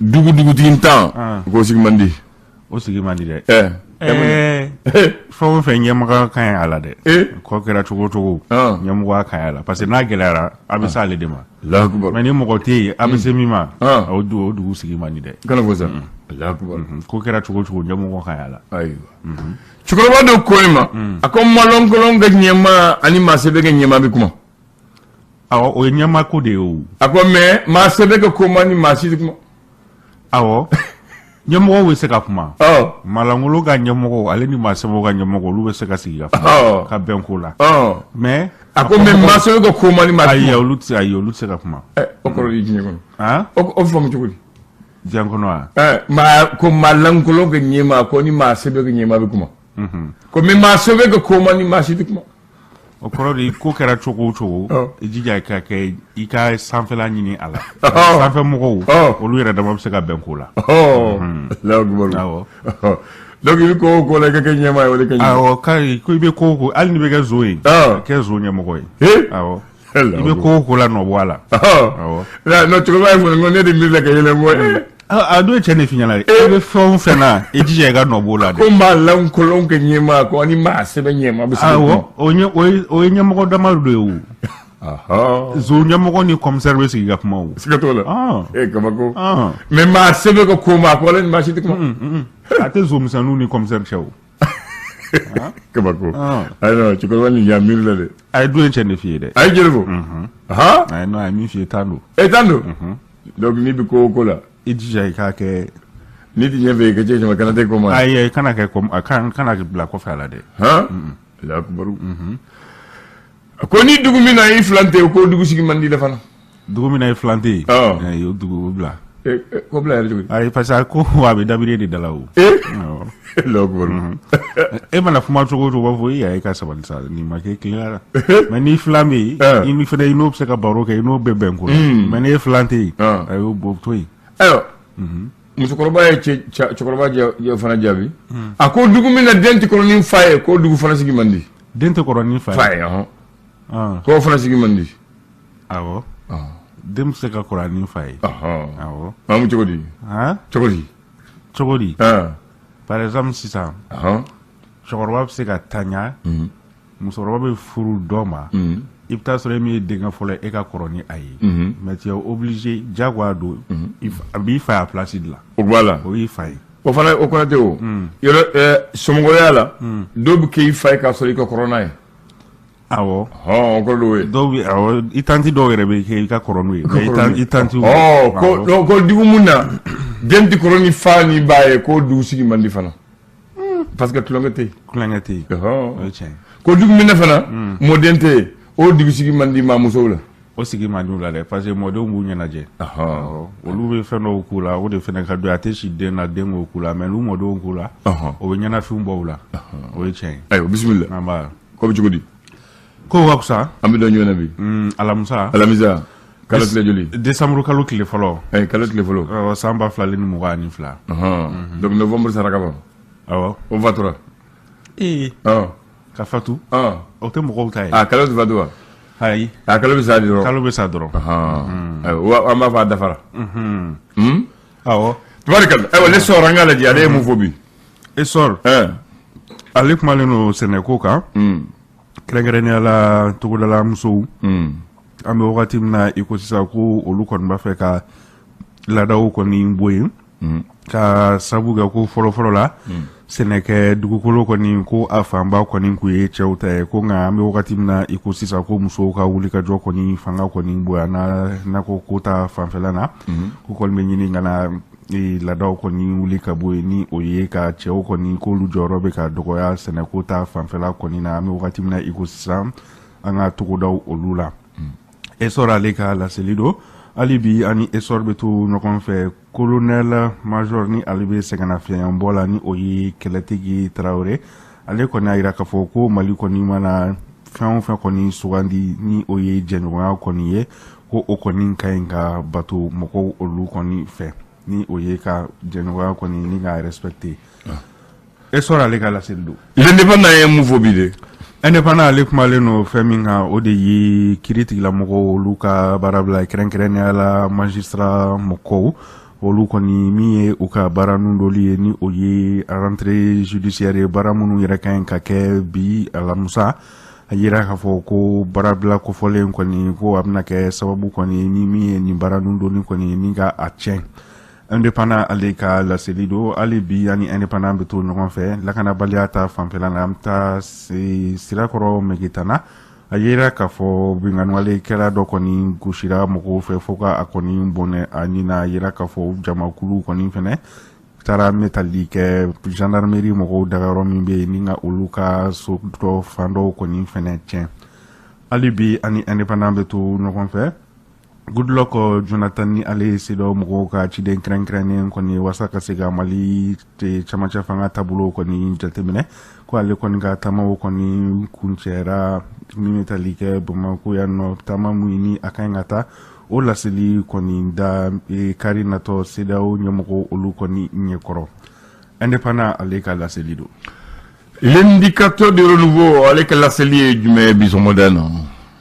dugu tintan ko sigi mandi o sigi mandi de fɛn o fɛn ɲɛmɔgɔ ka ɲi a la dɛ ko kɛra cogo cogo ɲɛmɔgɔ ka ɲi a la parce que n'a gɛlɛyara a bɛ se ale de ma mais ni mɔgɔ tɛ yen a bɛ se min ma o dugu sigi mandi dɛ kana fɔ sa ko kɛra cogo cogo ɲɛmɔgɔ ka ɲi a la ayiwa cɛkɔrɔba dɔ ko e ma a ko malɔnkolon ka ɲɛma ani maa sɛbɛn ka ɲɛma bɛ kuma awɔ o ye ɲɛma ko de ye o a ko mais maa sɛbɛn ka ko ma ni maa si tɛ kuma awɔ ɲɛmɔgɔ bɛ se ka kuma malangolo ka ɲɛmɔgɔ ale ni maa sɛbɛn ka ɲɛmɔgɔ olu bɛ se ka sigi ka kuma ka bɛn ko la mais a ko mais maa sɛbɛn ka ko ma ni maa ayi olu tɛ se ka kuma o kɔrɔ ye diɲɛ kɔnɔ o faamu cogo di diɲɛ kɔnɔ wa maa ko malangolo ka ɲɛma ko ni maa sɛbɛn ka ɲɛma bɛ kuma ko mais maa sɛbɛn ka ko ma ni maa si tɛ kuma o kɔrɔ de ko kɛra cogo o cogo i jija ka kɛ i ka sanfɛla ɲini a la sanfɛ mɔgɔw olu yɛrɛ dama bɛ se ka bɛn ko la awɔ donc i bɛ ko o ko la i ka kɛ ɲɛmaa ye o de ka ɲi awɔ ko i bɛ ko o ko hali ni bɛ kɛ zo ye kɛ zo ɲɛmɔgɔ ye awɔ i bɛ ko o ko la nɔ bɔ a la awɔ non cɛkɔrɔba ye fɔ ne de miiri la ka yɛlɛ n kɔ a don cɛ ne fi ɲɛna dɛ i bɛ fɛn o fɛn na i jija i ka nɔ b'o la dɛ ko maa lankolon ka ɲɛmaa ko ani maa sɛbɛn ɲɛmaa bɛ se ka kuma awɔ o ye ɲɛmɔgɔ dama de ye o zo ɲɛmɔgɔ ni commissaire bɛ sigi ka kuma o siga t'o la kabako mais maa sɛbɛn ka ko ma ko ale ni maa si tɛ kuma a tɛ zo misɛnninw ni commissaire cɛ o kabako ayiwa cɛkɔrɔba nin y'a miiri la dɛ a ye don cɛ ne fi ye dɛ a ye jeli fɔ a ye min fi ye tan don tan don donc n'i bɛ ko o ko la i jija i k'a kɛ ni tɛ ɲɛ fɛ i ka cɛ jama kana tɛ ko ma ayi kana kɛ kana bila kɔfɛ a la dɛ Allahu akbar ko ni dugu min na i filan tɛ ko dugu sigi man di la fana dugu min na i filan tɛ yen o dugu bila ko bila yɛrɛ cogo di ayi parce que ko a bɛ dabiri de da la o Allahu akbar e mana kuma cogo o cogo b'a fɔ i y'a ye ka sabali sa nin ma kɛ tilala mais ni filan bɛ yen i fana i n'o bɛ se ka baro kɛ i n'o bɛ bɛn ko la mais ni e filan tɛ yen a y'o bɔ to yen ayiwa musokɔrɔba ye cɛkɔrɔba fana jaabi a ko dugu min na den tɛ kɔrɔ ni fa ye ko dugu fana sigi man di den tɛ kɔrɔ ni fa ye k'o fana sigi man di awɔ den bɛ se ka kɔrɔ ni fa ye awɔ maamu cogo di cogo di par exemple sisan cɛkɔrɔba bɛ se ka tanya musokɔrɔba bɛ furu dɔ ma i bɛ taa sɔrɔ e min ye denkɛ fɔlɔ e ka kɔrɔ ni a ye mais tu es obligé jagoya don a b'i fa a place de la o b'a la o y'i fa ye o fana o kɔnɔ tɛ o yɔrɔ somɔgɔya la dɔw bɛ kɛ i fa ye k'a sɔrɔ i ka kɔrɔ n'a ye awɔ o kɔrɔ y'o ye dɔw bɛ awɔ i tanti dɔw yɛrɛ bɛ kɛ i ka kɔrɔ n'o ye mais i tanti ko dugu mun na den tɛ kɔrɔ ni fa ni ba ye ko dugu sigi man di fana parce que tulonkɛ tɛ yen tulonkɛ tɛ yen o ye tiɲɛ ko dugu min na fana mɔden tɛ yen o dugu sigi man di maa musow la o sigi man di u la dɛ parce que mɔdenw b'u ɲɛnajɛ olu bɛ fɛn dɔw k'u la o de fana ka don a tɛ si den na den k'o k'u la mais n'u mɔdenw k'u la o bɛ ɲɛnafinw bɔ u la o ye tiɲɛ ye ayiwa bisimila ko bɛ cogo di ko ka fisa an bɛ dɔn ɲɔgɔn na bi alamisa kalo tile joli décembre kalo tile fɔlɔ kalo tile fɔlɔ san 2022 donc novembre sara ka ban awɔ o fatura ka fatu o tɛ mɔgɔw ta ye kalo tɛ fatu wa ayi kalo bɛ sa dɔrɔn kalo bɛ sa dɔrɔn an b'a fɔ a dafara awɔ tubarikala ayiwa ne sɔrɔ an k'a lajɛ ale ye mun fɔ bi e sɔrɔ ale kumalen don sɛnɛko kan kɛrɛnkɛrɛnnenya la togodala musow an bɛ wagati min na i ko sisan ko olu kɔni b'a fɛ ka laadaw kɔni bɔ yen ka sabu kɛ ko fɔlɔfɔlɔ la sɛnɛkɛ dugukolo kɔni ko a fanba kɔni kun ye cɛw ta ye ko nka an bɛ wagati min na i ko sisan ko musow ka wulikajɔ kɔni fanga kɔni bonya na ko ta fanfɛla na ko kɔni bɛ ɲini ka na laadaw kɔni wuli ka bɔ yen ni o ye ka cɛw kɔni k'olu jɔyɔrɔ bɛ ka dɔgɔya sɛnɛko ta fanfɛla kɔni na an bɛ wagati min na i ko sisan an ka togodaw olu la esɔr ale ka laseli don hali bi ani esɔr bɛ to ɲɔgɔn fɛ colonel major ni ale bɛ sɛgɛnnafiɲɛbɔ la ni o ye kɛlɛtigi tarawele ale kɔni a yira k'a fɔ ko mali kɔni mana fɛn o fɛn kɔni sugandi ni o ye jɛɲɔgɔnya kɔni ye ko o kɔni ka ɲi ka bato mɔgɔw olu kɔni fɛ ni o ye ka jɛɲɔgɔnya kɔni ni ka respecter esɔr ale ka laseli don l'indépendant ye mun fɔ bi de indépendant ale kumalen no fɛn min kan o de ye kiiri tigilamɔgɔw olu ka baara bila kɛrɛnkɛrɛnnenya la magistrat mɔgɔw olu kɔni min ye u ka baara nun dɔli ye ni o ye rentrée judiciaire baara minnu yɛrɛ ka ɲi ka kɛ bi alamusa a yira k'a fɔ ko baarabila kofɔlen kɔni ko a bɛna kɛ sababu kɔni ni min ye nin baara nun dɔli kɔni ni ka a tiɲɛ indépendant ale ka laseli do ale bi ani indépendant bɛ to ɲɔgɔn fɛ lakanabaliya ta fanfɛla la an bɛ taa sirakɔrɔ megitana a yira k'a fɔ binganiwale kɛra dɔ kɔni gosira mɔgɔw fɛ fo ka a kɔni bɔnɛ a nina a yira k'a fɔ jamakulu kɔni fɛnɛ taara metali kɛ gendarmerie mɔgɔw dagayɔrɔ min bɛ yen ni ka olu ka so dɔ fan dɔw kɔni fɛnɛ tiɲɛ hali bi ani indépendant bɛ to ɲɔgɔn fɛ Goodluck Jonathan ni ale se dɔ mɔgɔw ka ciden kɛrɛnkɛrɛnnen kɔni wasa ka se ka Mali camancɛ fanga taabolo kɔni jateminɛ ko ale kɔni ka taamaw kɔni kuncɛra min bɛ tali kɛ Bamako yan nɔ taama min ni a ka ɲi ka taa o laseli kɔni da kari natɔ CEDEAO ɲɛmɔgɔ olu kɔni ɲɛkɔrɔ indépendant ale ka laseli do. L'indicateur de renouveau ale ka laseli ye jumɛn bison moderne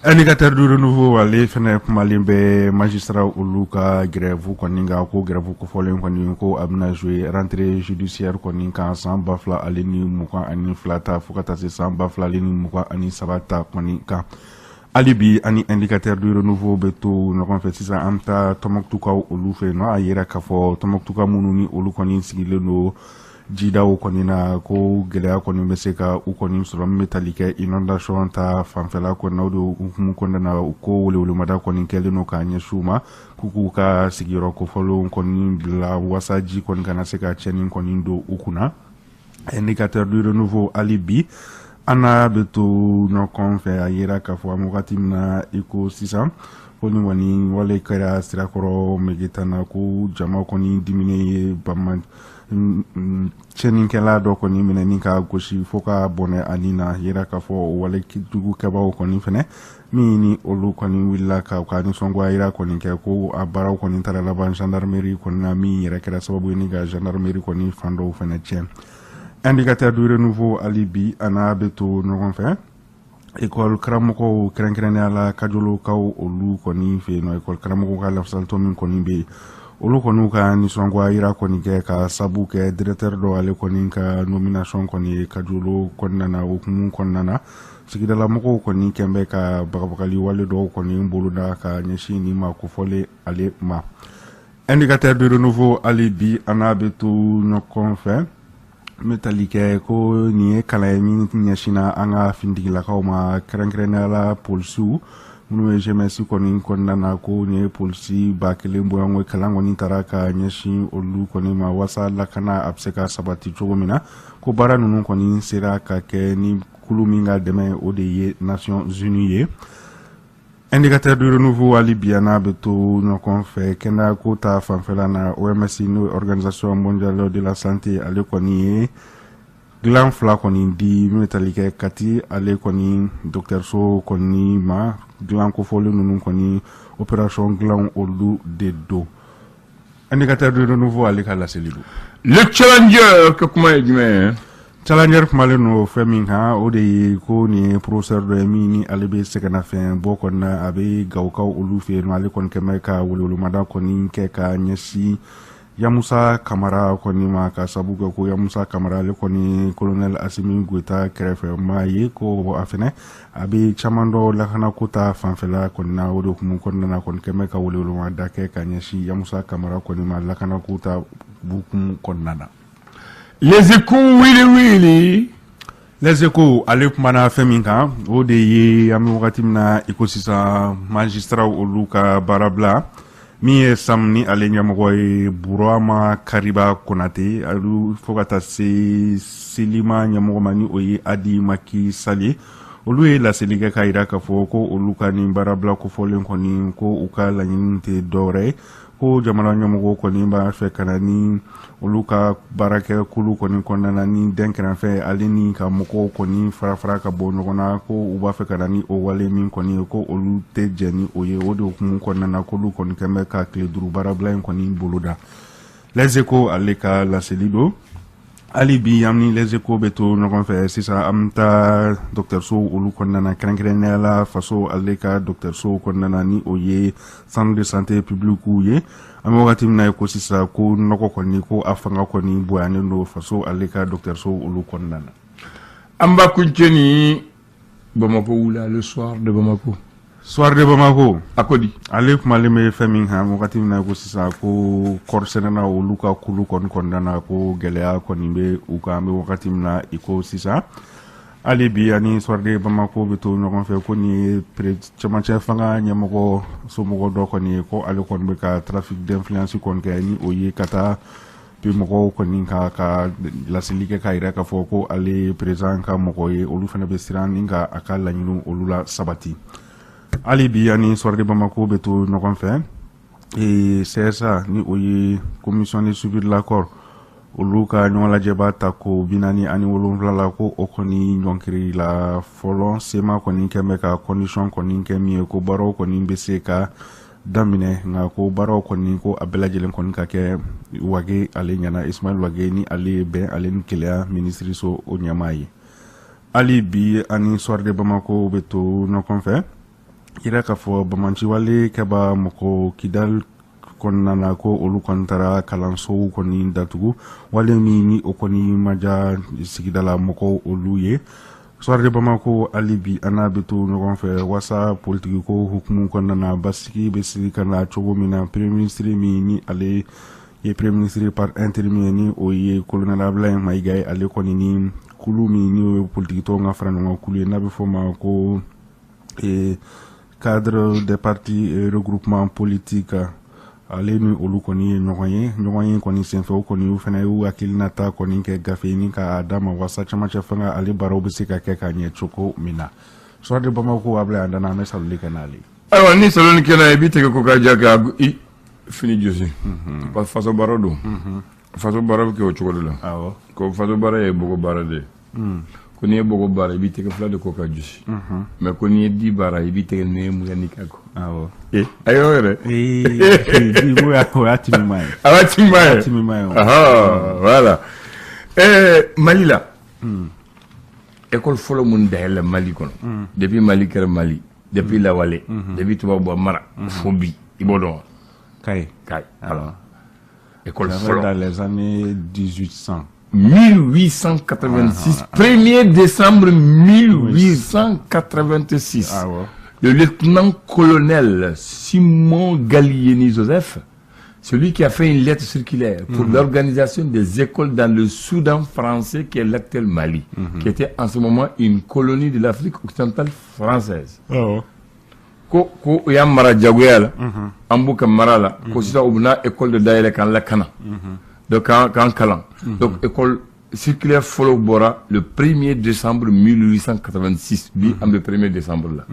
indicateur du renouveau ale fɛnɛ kumalen bɛ magistrat olu ka grève kɔni kan ko grève kofɔlen kɔni ko a bɛna jouer rentrée judiciaire kɔni kan san 2022 ta fo ka taa se san 2023 ta kɔni kan hali bi ani indicateur du renouveau bɛ to ɲɔgɔn fɛ sisan an bɛ taa Tɔnbukutukaw olu fɛ yen nɔ a yira k'a fɔ Tɔnbukutuka minnu ni olu kɔni sigilen do jidaw kɔni na ko gɛlɛya kɔni bɛ se ka u kɔni sɔrɔ min bɛ tali kɛ inondation ta fanfɛla kɔni na o de hukumu kɔnɔna na ko welewelemada kɔni kɛlen do k'a ɲɛsin u ma k'u ka sigiyɔrɔ kofɔlenw kɔni bila wasa ji kɔni kana se ka cɛnni kɔni don u kunna indicateur du renouveau hali bi an n'a bɛ to ɲɔgɔn fɛ a yira k'a fɔ an wagati min na i ko sisan ko ni kɔni wale kɛra sirakɔrɔ megitana ko jama kɔni diminen ye cɛnnikɛla dɔ kɔni minɛni ka gosi fo ka bɔnɛ ani na yira k'a fɔ wale jugukɛbaw kɔni fɛnɛ min ni olu kɔni wulila ka nisɔngoya yira kɔni kɛ ko a baaraw kɔni taara laban gendarmerie kɔni na min yɛrɛ kɛra sababu ye ni ka gendarmerie kɔni fan dɔw fɛnɛ tiɲɛ indicateur du renouveau hali bi a n'a bɛ to ɲɔgɔn fɛ école karamɔgɔw kɛrɛnkɛrɛnnenya la kajolokaw olu kɔni fɛ yen nɔ école karamɔgɔw ka lafasalitɔ min kɔni bɛ yen olu kɔni ka nisɔngoya yira kɔni kɛ ka sabu kɛ directeur dɔ ale kɔni ka nomination kɔni ye kajolo kɔnɔna na okumu kɔnɔna na sigidala mɔgɔw kɔni kɛn bɛ ka bagabagali wale dɔw kɔni boloda ka ɲɛsin nin ma kofɔle ale ma indicateur de renouveau hali bi a n'a bɛ to ɲɔgɔn fɛ n bɛ tali kɛ ko nin ye kalan ye min ɲɛsinna an ka finitigilakaw ma kɛrɛnkɛrɛnnenya la polisiw minnu ye jeunesse kɔni kɔnɔna na ko nin ye polisi 1000 bɔɲɔgɔnko kalan kɔni taara ka ɲɛsin olu kɔni ma wasa lakana a bɛ se ka sabati cogo min na ko baara ninnu kɔni sera ka kɛ ni kulu min ka dɛmɛ o de ye Nations Unies ye indicateur de renouveau hali bi a n'a bɛ to ɲɔgɔn fɛ kɛnɛya ko ta fanfɛla na OMS n'o ye Organisation mondiale de la santé ale kɔni ye dilan fila kɔni di min bɛ tali kɛ Kati ale kɔni dɔgɔtɔrɔso kɔni ma dilan kofɔlen ninnu kɔni opération dilan olu de do indicateur de renouveau ale ka laseli do. Le challenger ka kuma ye jumɛn ye challenger kumalen no fɛn min kan o de ye ko nin ye professeur dɔ ye min ni ale bɛ sɛgɛnnafiɲɛ bɔ kɔni na a bɛ gawukaw olu fɛ yen nɔ ale kɔni kɛmɛ ka welewelemada kɔni kɛ ka ɲɛsin Yamusa Kamara kɔni ma ka sabu kɛ ko Yamusa Kamara ale kɔni colonel Asimi Goita kɛrɛfɛ maa ye ko a fɛnɛ a bɛ caman dɔ lakana ko ta fanfɛla kɔni na o de hukumu kɔnɔna na kɔni kɛmɛ ka welewelemada kɛ ka ɲɛsin Yamusa Kamara kɔni ma lakana ko ta hukumu kɔnɔna na. Les Échos wili Les Échos ale kumana fɛn min kan o de ye an bɛ wagati min na i ko sisan magistrat olu ka baarabila min ye sam ni ale ɲɛmɔgɔ ye Burama Kariba Konate olu fo ka taa se Selima ɲɛmɔgɔ ma ni o ye Adi Maki Sale olu ye laseli kɛ k'a yira k'a fɔ ko olu ka nin baarabila kofɔlen kɔni ko u ka laɲini tɛ dɔwɛrɛ ye ko jamana ɲɛmɔgɔ kɔni b'a fɛ ka na ni olu ka baarakɛ kulu kɔni kɔnɔna na ni dɛnkɛrɛfɛ ale ni ka mɔgɔw kɔni farafara ka bɔ ɲɔgɔn na ko u b'a fɛ ka na ni o wale min kɔni ye ko olu tɛ jɛ ni o ye o de hukumu kɔnɔna na k'olu kɔni kɛn bɛ ka tile 5 baarabila in kɔni boloda. Les Échos ale ka laseli do alibi amni les échos beto no kon fe sisa amta docteur so olu konnana krenkrenela la faso aleka docteur so konnana ni oye centre de santé publique ye amo wakati na ko sisa ko noko konni ko afanga konni boyane no faso aleka docteur so olu konnana amba kuncheni Bamako oula le soir de Bamako. Soir de Bamako akodi alif malime femingham wakati na ko sisa ko korsenana o luka kulu kon kondana ko gelea konimbe ukame wakati na iko sisa alibi ani soir de Bamako beto no kon fe ko ni chamache fanga nyamoko somogo do ko ni ko ale kon be ka trafic d'influence kon ke ni oye kata pi moko ko ni ka la silike ka ira ka foko ale présent ka moko ye olu fana be siran inga akala nyinu olula sabati alibi ani soir de Bamako beto no kon fe et c'est ça ni oye commission de suivi de l'accord olu ka nyola jeba tako binani ani wolu la ko okoni nyonkiri la folon sema koni keme ka condition koni kemi ko baro koni bese ka damine nga ko baro koni ko abela jelen koni ka ke wage ale nyana Ismail wage ni ale be ale nkilea ministre so o nyamayi alibi ani soir de Bamako beto no kon fe ira ka fo bamanchi wale keba moko kidal konnana ko olu kontara kalanso koni datugu wale ni okoni maja sigidala moko olu ye soir de Bamako alibi anabitu no kon fe wasa politique ko hukumu konnana basiki besiri kana chogo mina premier ministre mi ni ale ye premier ministre par intérim ni o ye colonel Ablaye Maïgaye ale koni ni kulu mi ni politique to nga frano nga kulu na be foma ko cadre des partis et regroupements politiques ale ni olu koni nyogoye koni senfo koni u fena u akilinata koni ke gafeni ka adama wasa chama chafanga ale baro bisika ke kanye choko mina so de Bamako abla andana me saluli kanali ayo ni saloni kena ebite ko ka jaka fini josi pas faso barodo faso baro ke o choko la awo ko faso baro e bogo barade ko ni bogo bara ebite ke fla de ko ka josi mais ko ni di bara ebite ne mu yanikako awo ayo re di mu ya ko atimi mai aha voilà Mali la école folo mun dahel Mali kono depuis Mali kere Mali depuis la Wale depuis tuba bo mara fobi ibodo Kai alors école folo dans les années 1886 1er décembre 1886 ah ouais. Le lieutenant-colonel Simon Gallieni Joseph, celui qui a fait une lettre circulaire pour l'organisation des écoles dans le Soudan français, qui est l'actuel Mali, qui était en ce moment une colonie de l'Afrique occidentale française. Ko ya mara jagoyala ambuka marala ko sita ubna école de daïla kan la kana donc kan kalan donc école circulaire follow bora le 1er décembre 1886 bi am le 1er décembre là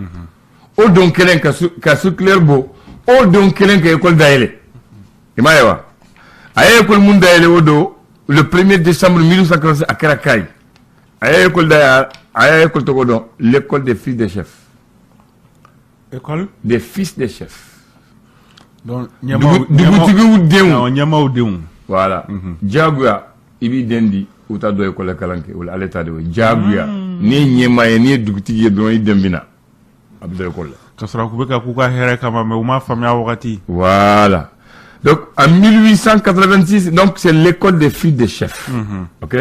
o don kelen ka circulaire bo o don kelen ka école daïla imayewa ay école mun daïla odo le 1er décembre 1886 à Karakai ay école daïla ay école to godon l'école des fils des chefs. École des fils des chefs. Donc, voilà. Diagua, ibi dendi, uta do école kalanke, ou l'aleta de Diagua, ni nyema ni dugutigi don idembina. Abdel école. Kasra kubeka kuka here kama me uma famia wakati. Voilà. Donc, en 1886, donc c'est l'école des fils des chefs. Ok?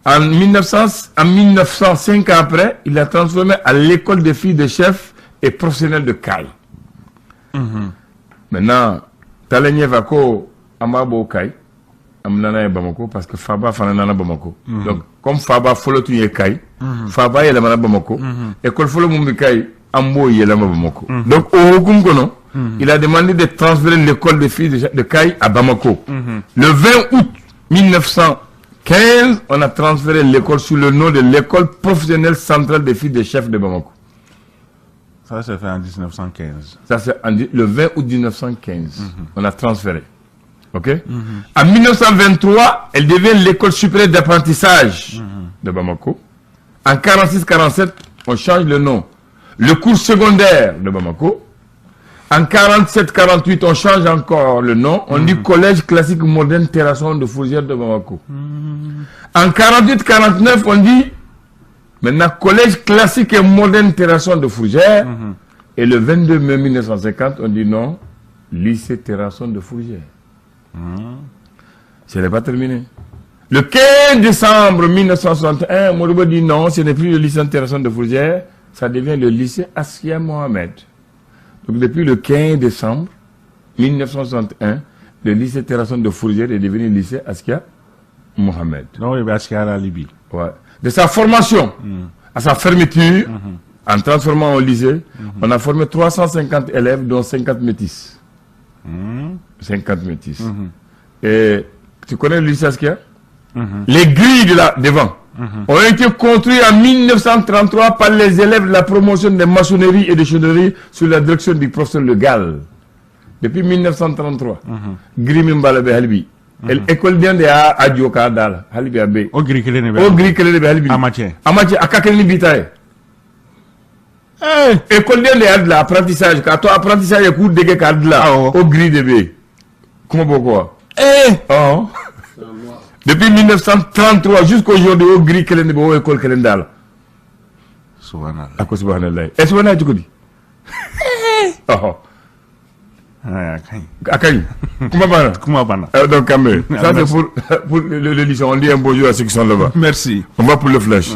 En 1905 après, il a transformé à l'école des filles des chefs et professionnel de Kai. Maintenant, Talenye Vako, Amabo Kai, Amnana et Bamako, parce que Faba Fanana Bamako. Donc, comme Faba Folo tu Kai, Faba est la Mana Bamako, école Folo Mumbikai, Ambo est la Bamako. Donc, au Hukum Kono, il a demandé de transférer l'école des filles de Kai à Bamako. Le 20 août 1915, on a transféré l'école sous le nom de l'école professionnelle centrale des filles des chefs de Bamako. Ça s'est fait en 1915. Ça c'est le 20 août 1915. On a transféré. Ok? En 1923, elle devient l'école supérieure d'apprentissage de Bamako. En 46-47, on change le nom. Le cours secondaire de Bamako. En 47-48, on change encore le nom. On dit Collège classique moderne Terrasson de Fougères de Bamako. En 48-49, on dit maintenant collège classique et moderne Terrasson de Fougères. Et le 22 mai 1950, on dit non, lycée Terrasson de Fougères. Ce n'est pas terminé. Le 15 décembre 1961, Modibo dit non, ce n'est plus le lycée Terrasson de Fougères, ça devient le lycée Askia Mohamed. Donc depuis le 15 décembre 1961, le lycée Terrasson de Fougères est devenu le lycée Askia Mohamed. Non, il va Askia à la Libye. Ouais. De sa formation à sa fermeture, en transformant en lycée, on a formé 350 élèves, dont 50 métis. 50 métis. Et tu connais le lycée Askia? Les grilles devant ont été construites en 1933 par les élèves de la promotion de maçonnerie et de chaudronnerie sous la direction du professeur Le Gall. Depuis 1933, grilles Mimbalebe Halbi. L'école de Adjoka Dal, Halbi Abe. Au gris que de Halbi. Amaché. Amaché, à Kakeni Bitae. École de l'apprentissage, quand toi apprentissage est court de Gadla, au gris de B. Comment pourquoi? Depuis 1933 jusqu'aujourd'hui, au gris que l'on est école Kelendal. Subhanallah. Subhanallah. Est-ce qu'on a dit quoi? Akani. Comment bana? Donc, ça c'est pour le lycée. On dit un bonjour à ceux qui sont là-bas. Merci. On va pour le flash.